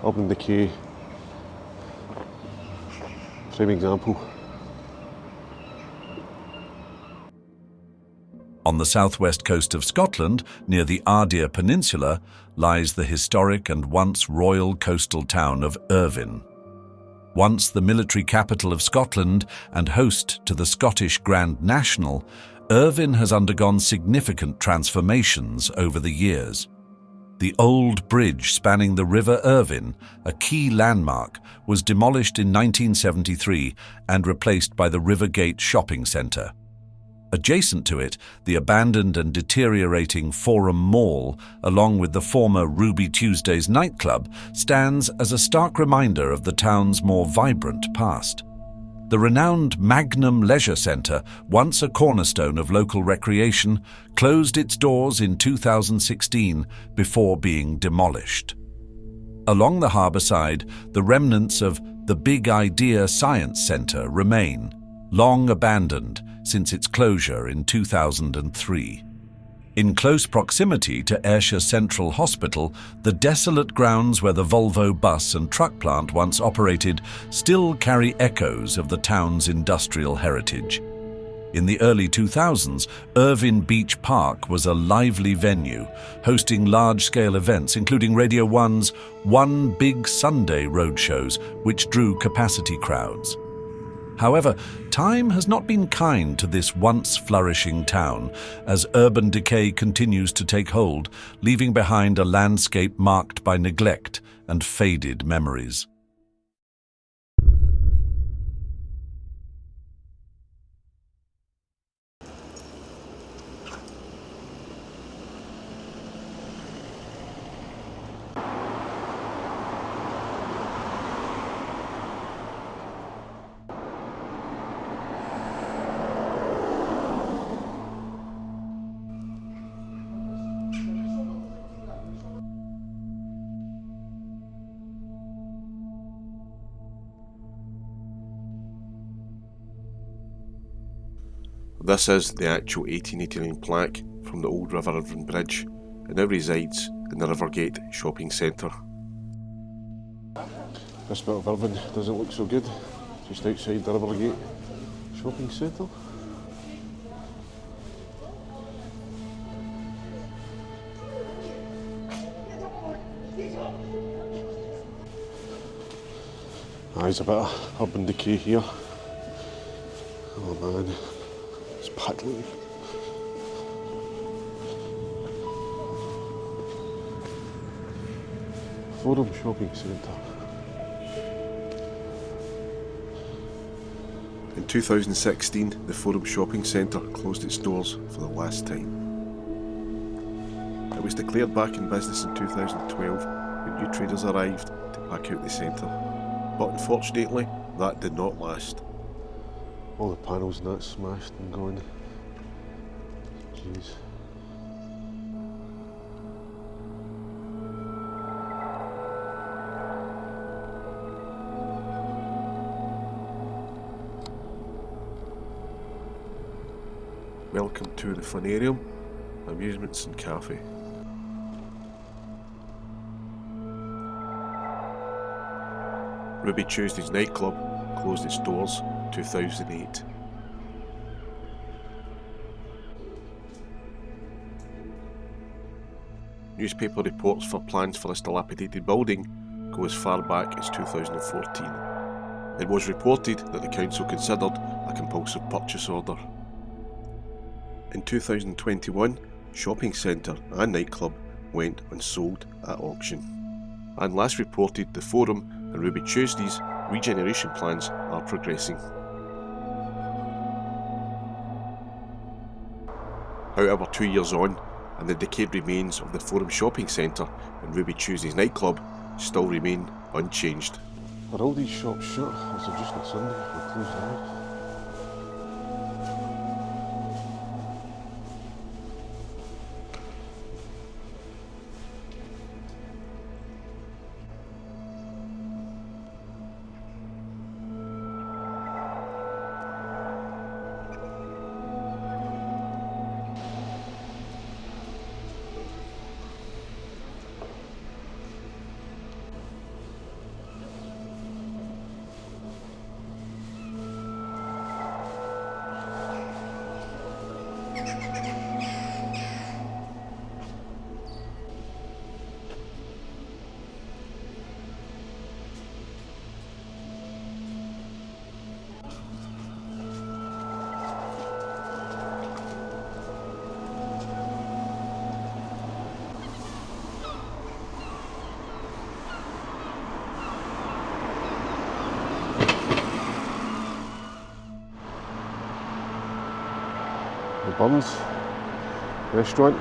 Urban decay, prime example. On the southwest coast of Scotland, near the Ardeer Peninsula, lies the historic and once royal coastal town of Irvine. Once the military capital of Scotland and host to the Scottish Grand National, Irvine has undergone significant transformations over the years. The old bridge spanning the River Irvine, a key landmark, was demolished in 1973 and replaced by the Rivergate shopping centre. Adjacent to it, the abandoned and deteriorating Forum Mall, along with the former Ruby Tuesdays nightclub, stands as a stark reminder of the town's more vibrant past. The renowned Magnum leisure centre, once a cornerstone of local recreation, closed its doors in 2016 before being demolished. Along the harbour side, the remnants of the Big Idea Science Centre remain, long abandoned since its closure in 2003. In close proximity to Ayrshire Central Hospital, the desolate grounds where the Volvo bus and truck plant once operated still carry echoes of the town's industrial heritage. In the early 2000s, Irvine Beach Park was a lively venue, hosting large-scale events including Radio 1's One Big Sunday roadshows, which drew capacity crowds. However, time has not been kind to this once flourishing town, as urban decay continues to take hold, leaving behind a landscape marked by neglect and faded memories. This is the actual 1889 plaque from the old River Irvine Bridge. It now resides in the Rivergate shopping centre. This bit of Irvine doesn't look so good, just outside the Rivergate shopping centre. There's a bit of urban decay here. Oh man. It's packed like. Forum Shopping Centre. In 2016, the Forum Shopping Centre closed its doors for the last time. It was declared back in business in 2012 when new traders arrived to pack out the centre. But unfortunately, that did not last. All the panels and that smashed and gone. Jeez. Welcome to the Funarium, Amusements and Cafe. Ruby Tuesdays nightclub closed its doors in 2008. Newspaper reports for plans for this dilapidated building go as far back as 2014. It was reported that the council considered a compulsive purchase order. In 2021, shopping centre and nightclub went unsold at auction. And last reported, the Forum and Ruby Tuesdays regeneration plans are progressing. However, 2 years on, and the decayed remains of the Forum Shopping Centre and Ruby Tuesdays nightclub still remain unchanged. Are all these shops shut, or is it just on Sunday or closed early? The Burns restaurant.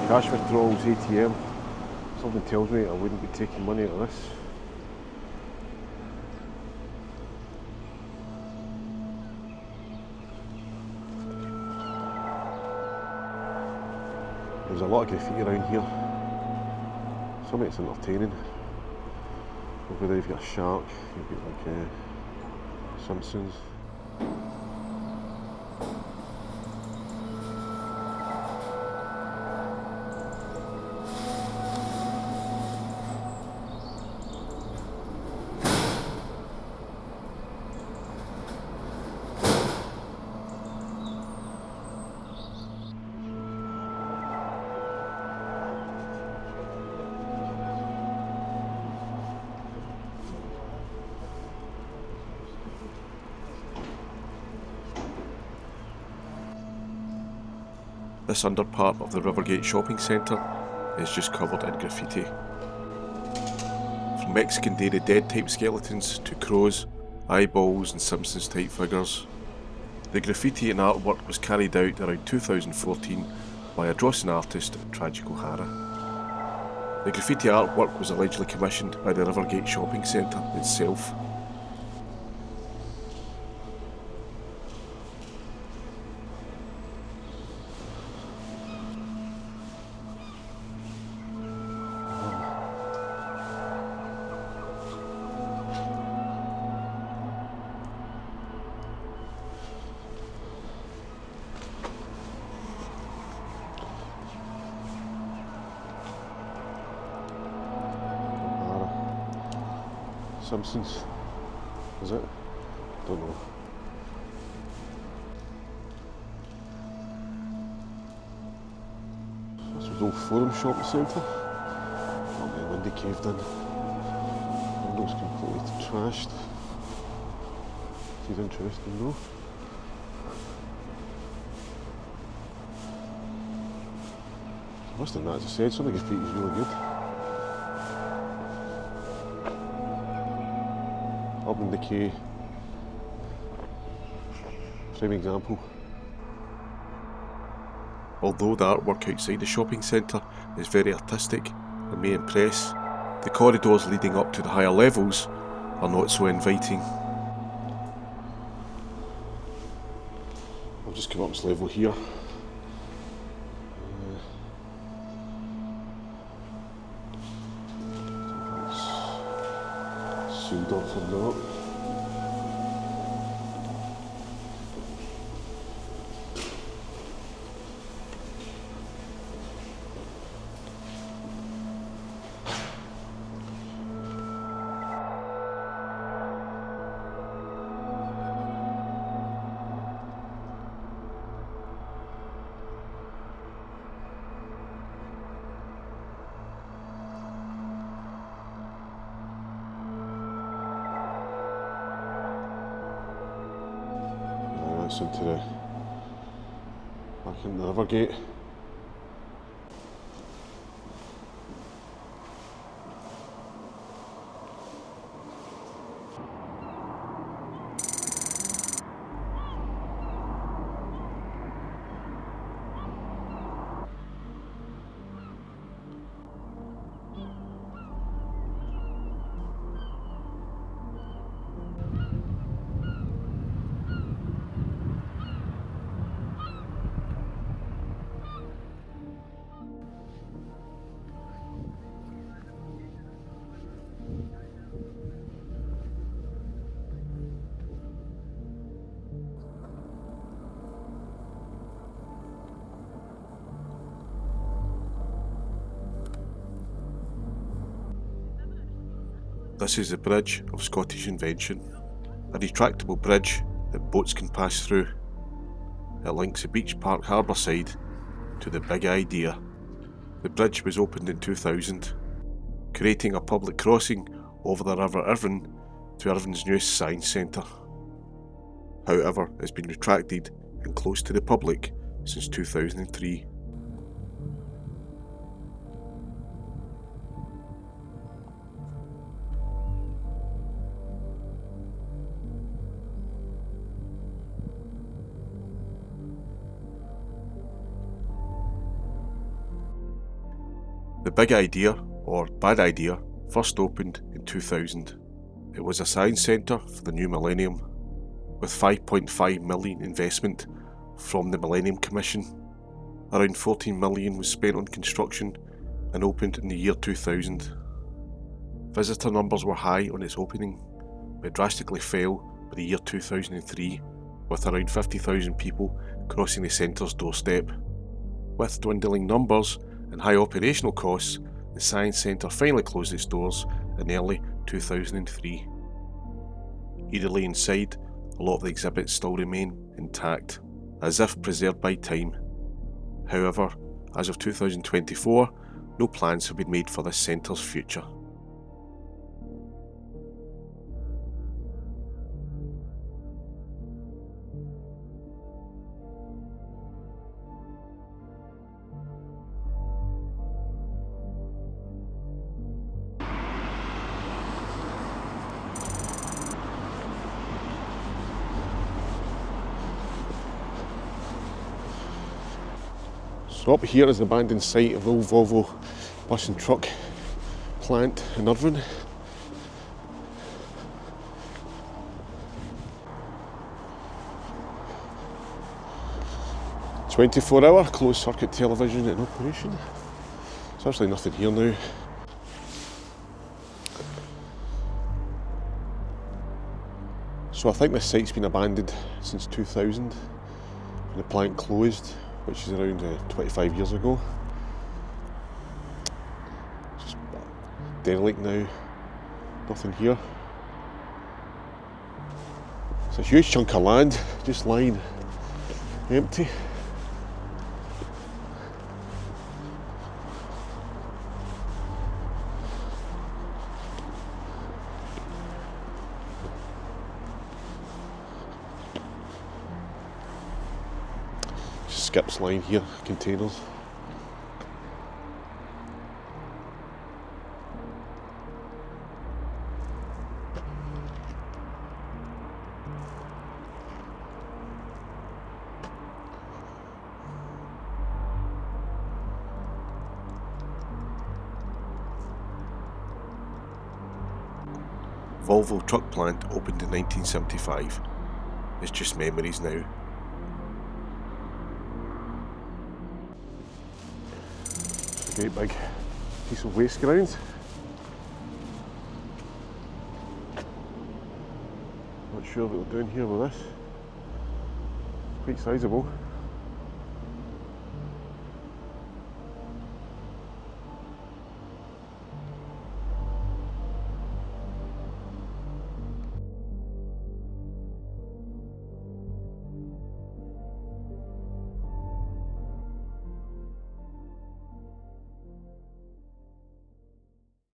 Cash withdrawals ATM. Something tells me I wouldn't be taking money out of this. There's a lot of graffiti around here. Some of it's entertaining. Over there you've got a shark, you've got like Simpsons. This underpart of the Rivergate shopping centre is just covered in graffiti. From Mexican Day of the Dead type skeletons to crows, eyeballs and Simpsons type figures. The graffiti and artwork was carried out around 2014 by a Drawson artist Tragic O'Hara. The graffiti artwork was allegedly commissioned by the Rivergate shopping centre itself. Simpsons, is it? Don't know. This was old Forum Shopping Centre. Oh, the window caved in. Windows completely trashed. Seems interesting though. Worse than that, as I said, some of the graffiti is really good. Urban Decay, prime example. Although the artwork outside the shopping centre is very artistic and may impress, the corridors leading up to the higher levels are not so inviting. I'll just come up this level here. Sealed off from that. Back into the Rivergate. This is the bridge of Scottish invention, a retractable bridge that boats can pass through. It links the Beach Park harbour side to the big idea. The bridge was opened in 2000, creating a public crossing over the River Irvine to Irvine's newest science centre. However, it's been retracted and closed to the public since 2003. The Big Idea, or Bad Idea, first opened in 2000. It was a science centre for the new millennium, with $5.5 million investment from the Millennium Commission. Around $14 million was spent on construction and opened in the year 2000. Visitor numbers were high on its opening, but drastically fell by the year 2003, with around 50,000 people crossing the centre's doorstep. With dwindling numbers and high operational costs, the Science Centre finally closed its doors in early 2003. Eerily inside, a lot of the exhibits still remain intact, as if preserved by time. However, as of 2024, no plans have been made for this centre's future. So up here is the abandoned site of the old Volvo bus and truck plant in Irvine. "24-hour closed circuit television in operation." There's actually nothing here now. So I think this site's been abandoned since 2000 when the plant closed, which is around 25 years ago. Just derelict now, nothing here. It's a huge chunk of land just lying empty. Skips line here, containers. Volvo truck plant opened in 1975. It's just memories now. Great big piece of waste ground. Not sure what we're doing here with this. Quite sizable.